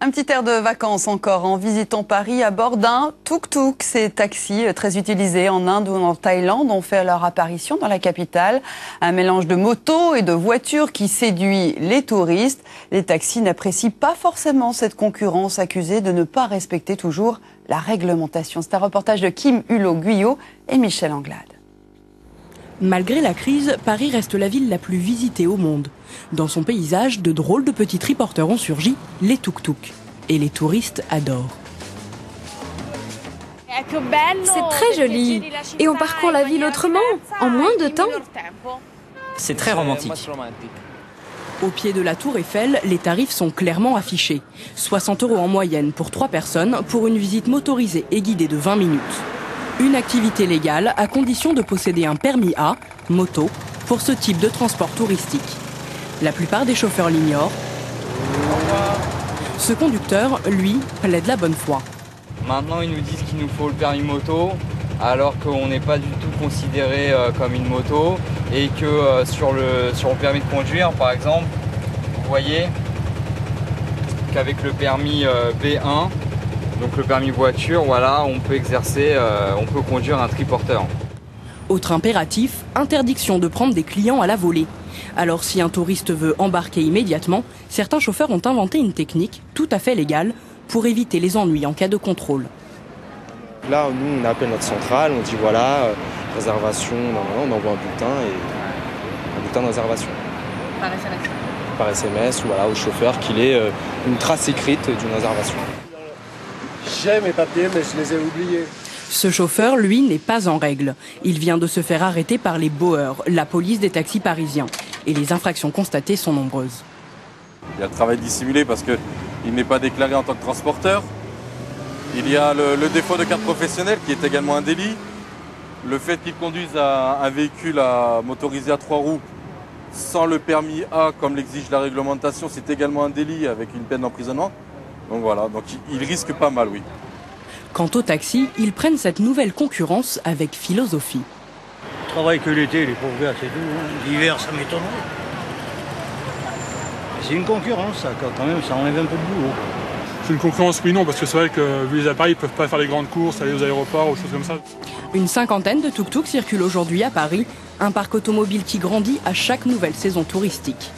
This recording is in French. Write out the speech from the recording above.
Un petit air de vacances encore en visitant Paris à bord d'un tuk-tuk. Ces taxis très utilisés en Inde ou en Thaïlande ont fait leur apparition dans la capitale. Un mélange de motos et de voitures qui séduit les touristes. Les taxis n'apprécient pas forcément cette concurrence, accusée de ne pas respecter toujours la réglementation. C'est un reportage de Kim Hulot-Guyot et Michel Anglade. Malgré la crise, Paris reste la ville la plus visitée au monde. Dans son paysage, de drôles de petits triporteurs ont surgi, les tuk-tuk. Et les touristes adorent. C'est très joli. Et on parcourt la ville autrement, en moins de temps. C'est très romantique. Au pied de la Tour Eiffel, les tarifs sont clairement affichés. 60 € en moyenne pour 3 personnes pour une visite motorisée et guidée de 20 minutes. Une activité légale à condition de posséder un permis A, moto, pour ce type de transport touristique. La plupart des chauffeurs l'ignorent. Ce conducteur, lui, plaide la bonne foi. Maintenant, ils nous disent qu'il nous faut le permis moto, alors qu'on n'est pas du tout considéré comme une moto, et que sur le permis de conduire, par exemple, vous voyez qu'avec le permis B1, donc le permis voiture, voilà, on peut on peut conduire un triporteur. Autre impératif, interdiction de prendre des clients à la volée. Alors si un touriste veut embarquer immédiatement, certains chauffeurs ont inventé une technique tout à fait légale pour éviter les ennuis en cas de contrôle. Là, nous, on appelle notre centrale, on dit voilà, réservation, on envoie un bulletin de réservation. Par SMS. Par SMS ou voilà, au chauffeur qu'il ait une trace écrite d'une réservation. J'ai mes papiers, mais je les ai oubliés. Ce chauffeur, lui, n'est pas en règle. Il vient de se faire arrêter par les bowers, la police des taxis parisiens. Et les infractions constatées sont nombreuses. Il y a le travail dissimulé parce qu'il n'est pas déclaré en tant que transporteur. Il y a le défaut de carte professionnelle qui est également un délit. Le fait qu'il conduise un véhicule motorisé à 3 roues sans le permis A, comme l'exige la réglementation, c'est également un délit avec une peine d'emprisonnement. Donc voilà, donc il risque pas mal, oui. Quant aux taxis, ils prennent cette nouvelle concurrence avec philosophie. Je travaille que l'été, les pauvres gars, c'est tout. Hein. L'hiver, ça m'étonnerait. C'est une concurrence, ça, quand même, ça enlève un peu de boulot. C'est une concurrence, oui, non, parce que c'est vrai que vu les appareils, ils ne peuvent pas faire les grandes courses, aller aux aéroports ou choses comme ça. Une cinquantaine de tuk-tuk circulent aujourd'hui à Paris, un parc automobile qui grandit à chaque nouvelle saison touristique.